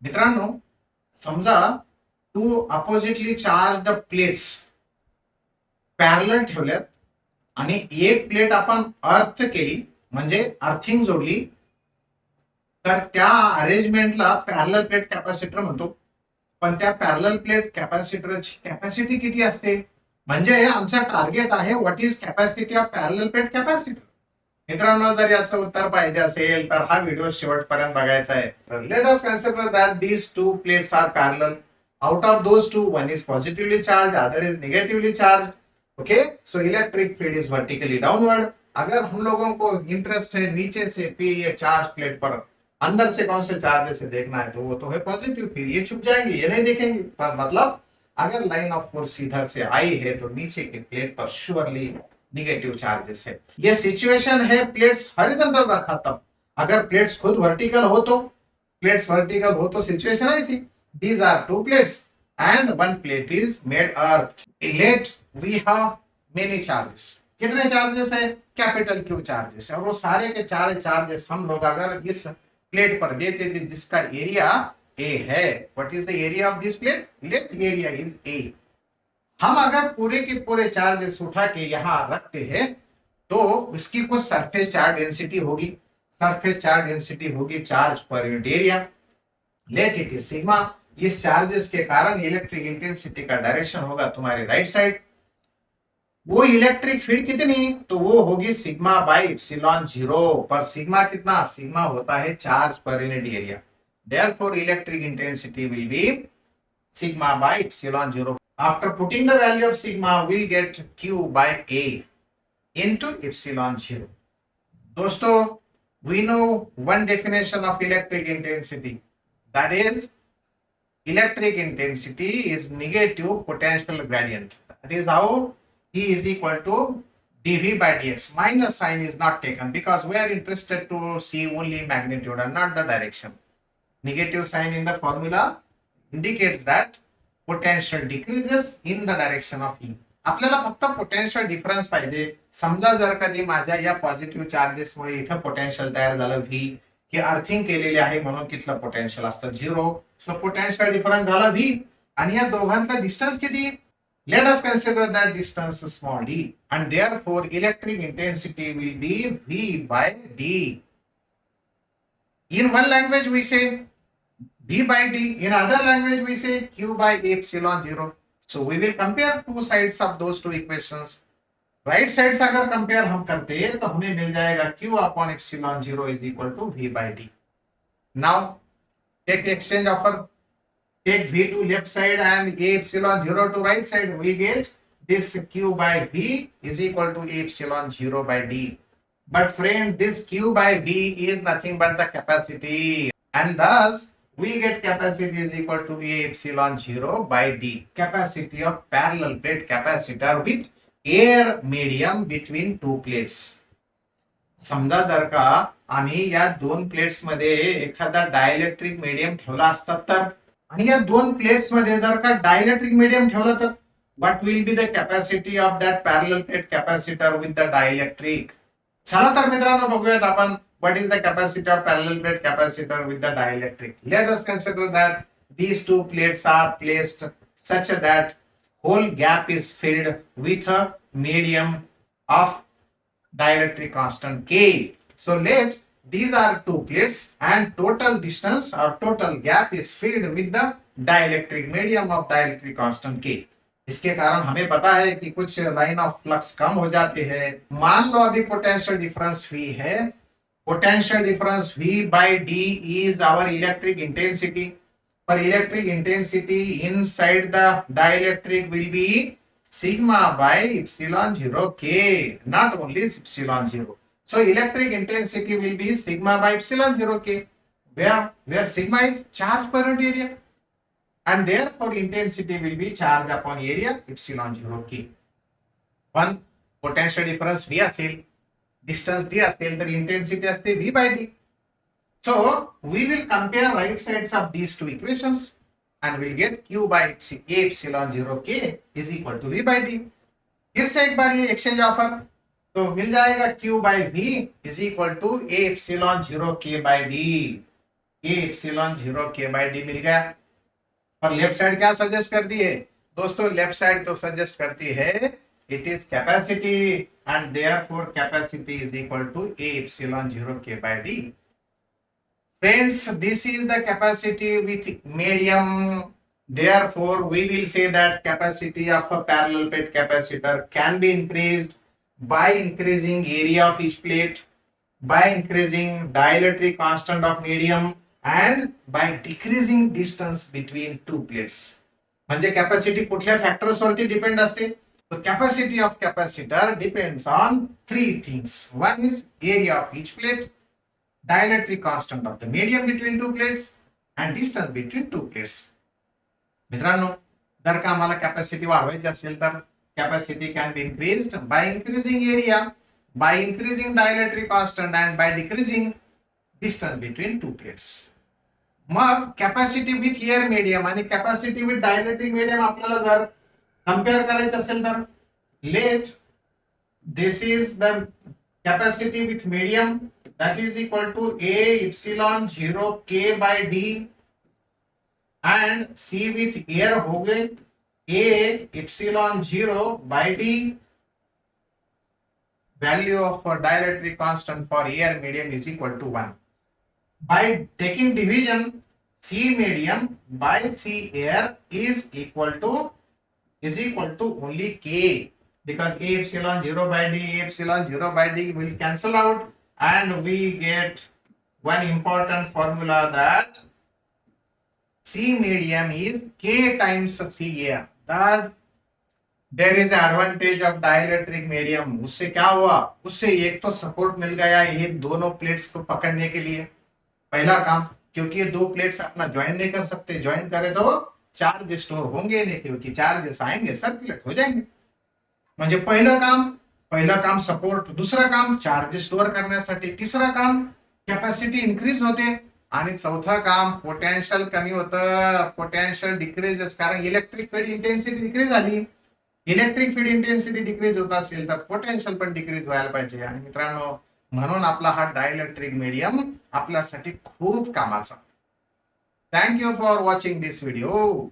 मित्रांनो, समजा two oppositely charge plates parallel ठेवल्यात आणि एक प्लेट आपण अर्थ केली म्हणजे अर्थिंग जोडली, तर त्या अरेंजमेंटला पॅरलल प्लेट कॅपॅसिटर म्हणतो. पण त्या पॅरलल प्लेट कॅपॅसिटरची कॅपॅसिटी किती असते? म्हणजे आमचा टार्गेट आहे what is capacity of parallel plate capacitor. मित्रांनो, जर याचं उत्तर पाहिजे असेल तर हा व्हिडिओ शेवटपर्यंत बघायचा आहे. तर let us consider that these two plates are parallel. Out of those two, one is positively charged, other is negatively charged. Okay, so electric field is vertically downward. अगर हम लोगों को इंटरेस्ट है नीचे से पे ये चार्ज प्लेट पर अंदर से कौन से चार्ज से देखना है, तो वो तो है पॉजिटिव, फिर ये छुप जाएंगे, ये नहीं देखेंगे. पर मतलब अगर लाइन ऑफ फोर्स इधर से आई है तो नीचे की प्लेट पर श्योरली निगेटिव चार्जेस है. ये सिचुएशन है प्लेट्स हॉरिजॉन्टल रखा तब. अगर प्लेट्स खुद वर्टिकल हो तो सिचुएशन ऐसी. These are two plates and one plate is made earth. Let we have many charges. कितने चार्जेस है? कैपिटल क्यू चार्जेस है. और वो सारे के चार चार्जेस हम लोग अगर इस प्लेट पर देते थे जिसका एरिया ए है. What is the area of this plate? Let area is A. हम अगर पूरे के पूरे चार्जेस उठा के यहां रखते हैं तो उसकी कुछ सरफेस चार्ज डेंसिटी होगी. सरफेस चार्ज डेंसिटी होगी charge per unit area. Let it is sigma. इस चार्जेस के कारण इलेक्ट्रिक इंटेंसिटी का डायरेक्शन होगा तुम्हारे राइट साइड. वो इलेक्ट्रिक फील्ड कितनी? तो वो होगी सिग्मा बाई एप्सिलॉन जीरो. पर सिग्मा कितना? सिग्मा होता है charge per unit area. Therefore electric intensity will be sigma by epsilon zero. After putting the value of sigma will get Q by A into epsilon zero. दोस्तों, we know one definition of electric intensity, that is electric intensity is negative potential gradient. That is how E is equal to dV by dx. Minus sign is not taken because we are interested to see only magnitude and not the direction. Negative sign in the formula indicates that potential decreases in the direction of E. आपल्याला फक्त potential difference पाहिजे. समजा जर कधी माझ्या या positive चार्जेसमुळे इथं potential तयार झालं व्ही, की अर्थिंग केलेले आहे म्हणून तिथलं पोटेन्शियल असतं झिरो. सो पोटेन्शियल डिफरन्स झाला व्ही. आणि या दोघांचा डिस्टन्स किती? Late us consider that distance small D and therefore electric intensity will be V by D. In one language we say V by D, in other language we say Q by epsilon zero. So we will compare two sides of those two equations. Right side से अगर compare हम करते हैं तो हमें मिल जाएगा Q upon epsilon zero is equal to V by D. Now take exchange offer. Take V to left side and A epsilon 0 to right side. We get this Q by V is equal to A epsilon 0 by D. But friends, this Q by V is nothing but the capacity. And thus, we get capacity is equal to A epsilon 0 by D. Capacity of parallel plate capacitor with air medium between two plates. समजा जर का आम्ही या दोन plates मध्ये एखादा dielectric medium ठेवला असता तर, आणि या दोन प्लेट्स मध्ये जर का डायइलेक्ट्रिक मीडियम ठेवलं तर what will be the capacity of that parallel plate capacitor with the dielectric. चला तर मित्रांनो बघूयात आपण what is the capacity of parallel plate capacitor with the dielectric. Late us consider that these two plates are placed such that whole gap is filled with a medium of dielectric constant K. So let these are two plates and total distance or total gap is filled with the dielectric medium of dielectric constant K. इसके कारण हमें पता है कि कुछ line of flux कम हो जाते हैं. मान लो अभी पोटेंशियल डिफरेंस V है. Potential difference V by D is our electric intensity. पर electric intensity inside the dielectric will be sigma by epsilon 0 K, not only epsilon 0. So electric intensity will be sigma by epsilon 0 K, where sigma is charge per unit area, and therefore intensity will be charge upon area epsilon 0 K. One potential difference V असेल, distance D असेल तर intensity असते V by D. So we will compare right sides of these two equations and we'll get Q by A epsilon 0 K is equal to V by D. फिर से एक बार ये exchange offer, तो मिल जाएगा Q by V is equal to A epsilon 0 K by D. A epsilon 0 के by D मिल गया। और left side क्या सजेस्ट करती है दोस्तों? लेफ्ट साइड तो सजेस्ट करती है it is capacity and therefore capacity is equal to A epsilon 0 के by D. Friends, this is the capacity with medium. Therefore, we will say that capacity of a parallel plate capacitor can be increased by increasing area of each plate, by increasing dielectric constant of medium, and by decreasing distance between two plates. म्हणजे capacity कुठल्या factors वरती depend असते? So capacity of capacitor depends on three things. One is area of each plate, dielectric constant of the medium between two plates and distance between two plates. मित्रांनो, जर का आम्हाला capacity वाढवायची असेल तर capacity can be increased by increasing area, by increasing dielectric constant and by decreasing distance between two plates. मग capacity with air medium आणि capacity with dielectric medium आपल्याला जर कम्पेअर करायचं असेल तर let this is the capacity with medium that is equal to A epsilon 0 K by D and C with air हो गए A epsilon 0 by D. Value of dielectric constant for air medium is equal to 1. By taking division, C medium by C air is equal to only K, because A epsilon 0 by D, A epsilon 0 by D will cancel out. And we get one important formula that C medium is K times C air. Thus, there is an advantage of dielectric medium. उससे क्या हुआ? उससे एक तो support मिल गया ये दोनों plates को पकड़ने के लिए, पहला काम, क्योंकि ये दो प्लेट्स अपना ज्वाइन नहीं कर सकते, ज्वाइन करे तो चार्ज स्टोर होंगे नहीं, क्योंकि चार्जेस आएंगे सर्कुलेट हो जाएंगे. म्हणजे पहिलं काम सपोर्ट, दुसरं काम चार्ज स्टोअर करण्यासाठी, तिसरं काम कॅपॅसिटी इन्क्रीज होते आणि चौथं काम पोटेन्शियल कमी होतं, पोटेन्शियल डिक्रीज, कारण इलेक्ट्रिक फील्ड इंटेन्सिटी डिक्रीज झाली. इलेक्ट्रिक फील्ड इंटेन्सिटी डिक्रीज होत असेल तर पोटेन्शियल पण डिक्रीज व्हायला पाहिजे. आणि मित्रांनो, म्हणून आपला हा डायइलेक्ट्रिक मीडियम आपल्यासाठी खूप कामाचा. Thank you for watching this video.